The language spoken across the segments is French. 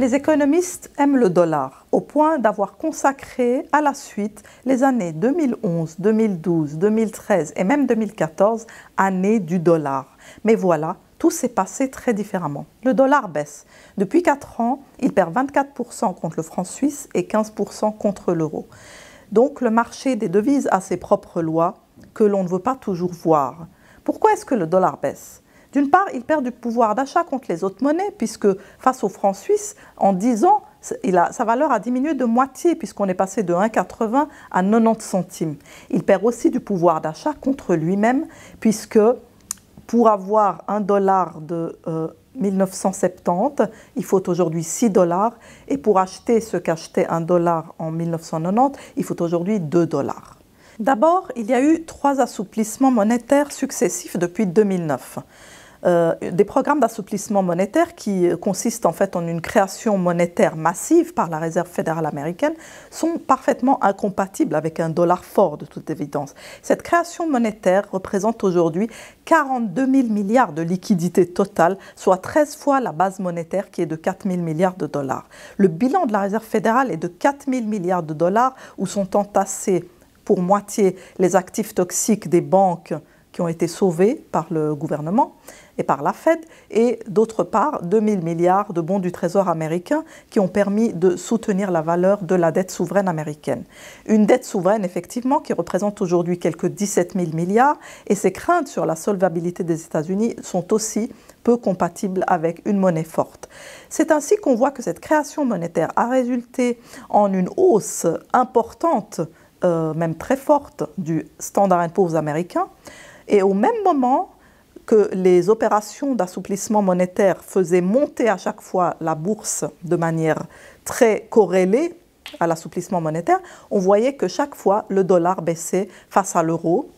Les économistes aiment le dollar, au point d'avoir consacré à la suite les années 2011, 2012, 2013 et même 2014, années du dollar. Mais voilà, tout s'est passé très différemment. Le dollar baisse. Depuis 4 ans, il perd 24% contre le franc suisse et 15% contre l'euro. Donc le marché des devises a ses propres lois que l'on ne veut pas toujours voir. Pourquoi est-ce que le dollar baisse ? D'une part, il perd du pouvoir d'achat contre les autres monnaies, puisque face au franc suisse, en 10 ans, sa valeur a diminué de moitié, puisqu'on est passé de 1,80 à 90 centimes. Il perd aussi du pouvoir d'achat contre lui-même, puisque pour avoir un dollar de 1970, il faut aujourd'hui 6 dollars, et pour acheter ce qu'achetait un dollar en 1990, il faut aujourd'hui 2 dollars. D'abord, il y a eu 3 assouplissements monétaires successifs depuis 2009. Des programmes d'assouplissement monétaire qui consistent en fait en une création monétaire massive par la Réserve fédérale américaine sont parfaitement incompatibles avec un dollar fort de toute évidence. Cette création monétaire représente aujourd'hui 42 000 milliards de liquidités totales, soit 13 fois la base monétaire qui est de 4 000 milliards de dollars. Le bilan de la Réserve fédérale est de 4 000 milliards de dollars où sont entassés pour moitié les actifs toxiques des banques qui ont été sauvés par le gouvernement et par la Fed, et d'autre part 2 000 milliards de bons du Trésor américain qui ont permis de soutenir la valeur de la dette souveraine américaine. Une dette souveraine, effectivement, qui représente aujourd'hui quelques 17 000 milliards, et ces craintes sur la solvabilité des États-Unis sont aussi peu compatibles avec une monnaie forte. C'est ainsi qu'on voit que cette création monétaire a résulté en une hausse importante, même très forte, du Standard & Poor's américain, et au même moment que les opérations d'assouplissement monétaire faisaient monter à chaque fois la bourse de manière très corrélée à l'assouplissement monétaire, on voyait que chaque fois le dollar baissait face à l'euro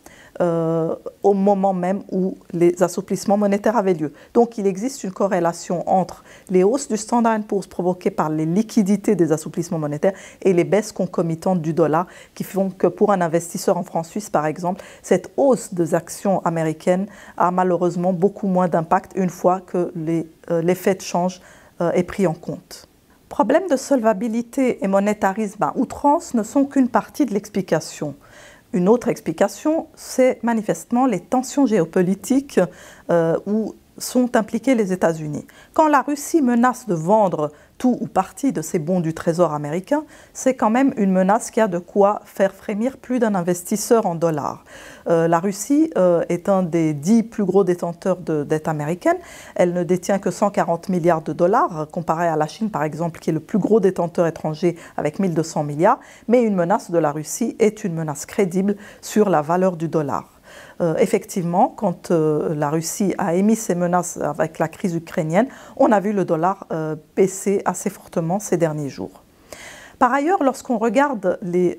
au moment même où les assouplissements monétaires avaient lieu. Donc il existe une corrélation entre les hausses du Standard & Poor's provoquées par les liquidités des assouplissements monétaires et les baisses concomitantes du dollar qui font que pour un investisseur en francs suisses par exemple, cette hausse des actions américaines a malheureusement beaucoup moins d'impact une fois que l'effet de change est pris en compte. Problèmes de solvabilité et monétarisme à outrance ne sont qu'une partie de l'explication. Une autre explication, c'est manifestement les tensions géopolitiques où sont impliqués les États-Unis. Quand la Russie menace de vendre tout ou partie de ses bons du Trésor américain, c'est quand même une menace qui a de quoi faire frémir plus d'un investisseur en dollars. La Russie est un des 10 plus gros détenteurs de dette américaine. Elle ne détient que 140 milliards de dollars, comparé à la Chine par exemple, qui est le plus gros détenteur étranger avec 1200 milliards. Mais une menace de la Russie est une menace crédible sur la valeur du dollar. Effectivement, quand la Russie a émis ces menaces avec la crise ukrainienne, on a vu le dollar baisser assez fortement ces derniers jours. Par ailleurs, lorsqu'on regarde les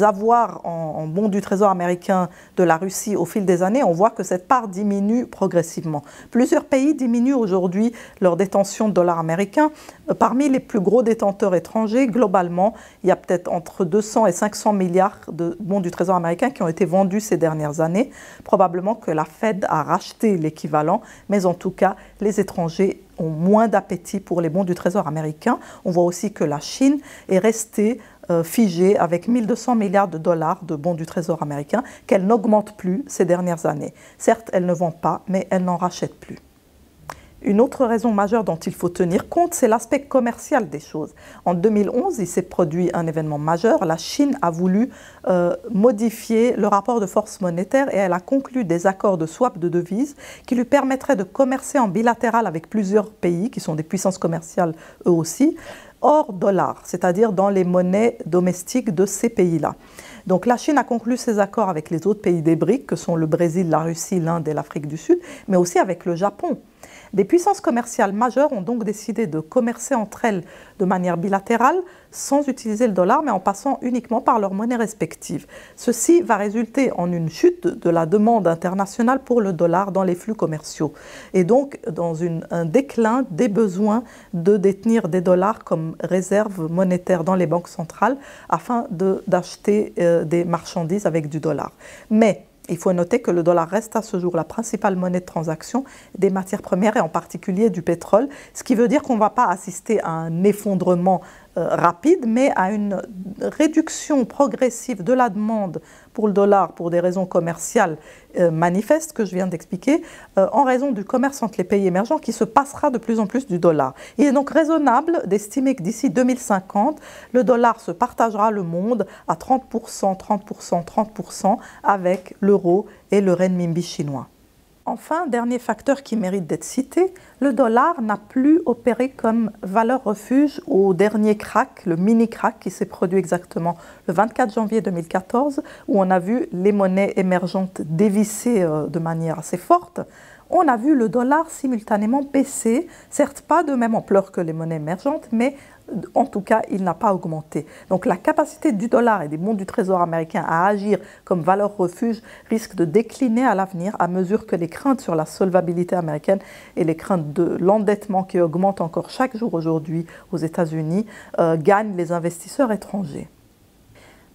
avoirs en bons du Trésor américain de la Russie au fil des années, on voit que cette part diminue progressivement. Plusieurs pays diminuent aujourd'hui leur détention de dollars américains. Parmi les plus gros détenteurs étrangers, globalement, il y a peut-être entre 200 et 500 milliards de bons du Trésor américain qui ont été vendus ces dernières années. Probablement que la Fed a racheté l'équivalent, mais en tout cas, les étrangers ont moins d'appétit pour les bons du Trésor américain. On voit aussi que la Chine est restée figée avec 1200 milliards de dollars de bons du Trésor américain, qu'elle n'augmente plus ces dernières années. Certes, elle ne vend pas, mais elle n'en rachète plus. Une autre raison majeure dont il faut tenir compte, c'est l'aspect commercial des choses. En 2011, il s'est produit un événement majeur. La Chine a voulu modifier le rapport de force monétaire et elle a conclu des accords de swap de devises qui lui permettraient de commercer en bilatéral avec plusieurs pays, qui sont des puissances commerciales eux aussi, hors dollar, c'est-à-dire dans les monnaies domestiques de ces pays-là. Donc la Chine a conclu ces accords avec les autres pays des BRICS, que sont le Brésil, la Russie, l'Inde et l'Afrique du Sud, mais aussi avec le Japon. Des puissances commerciales majeures ont donc décidé de commercer entre elles de manière bilatérale, sans utiliser le dollar, mais en passant uniquement par leurs monnaies respectives. Ceci va résulter en une chute de la demande internationale pour le dollar dans les flux commerciaux, et donc dans un déclin des besoins de détenir des dollars comme réserve monétaire dans les banques centrales afin d'acheter des marchandises avec du dollar. Mais Il faut noter que le dollar reste à ce jour la principale monnaie de transaction des matières premières et en particulier du pétrole, ce qui veut dire qu'on ne va pas assister à un effondrement rapide, mais à une réduction progressive de la demande pour le dollar pour des raisons commerciales manifestes que je viens d'expliquer, en raison du commerce entre les pays émergents qui se passera de plus en plus du dollar. Il est donc raisonnable d'estimer que d'ici 2050, le dollar se partagera le monde à 30%, 30%, 30% avec l'euro et le renminbi chinois. Enfin, dernier facteur qui mérite d'être cité, le dollar n'a plus opéré comme valeur refuge au dernier crack, le mini crack qui s'est produit exactement le 24 janvier 2014, où on a vu les monnaies émergentes dévisser de manière assez forte. On a vu le dollar simultanément baisser, certes pas de même ampleur que les monnaies émergentes, mais en tout cas, il n'a pas augmenté. Donc la capacité du dollar et des bons du Trésor américain à agir comme valeur refuge risque de décliner à l'avenir à mesure que les craintes sur la solvabilité américaine et les craintes de l'endettement qui augmente encore chaque jour aujourd'hui aux États-Unis gagnent les investisseurs étrangers.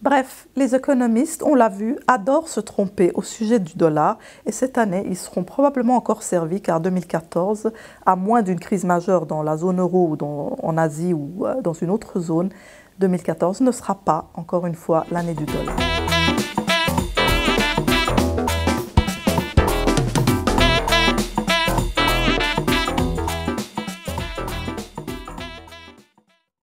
Bref, les économistes, on l'a vu, adorent se tromper au sujet du dollar et cette année, ils seront probablement encore servis car 2014, à moins d'une crise majeure dans la zone euro ou en Asie ou dans une autre zone, 2014 ne sera pas, encore une fois, l'année du dollar.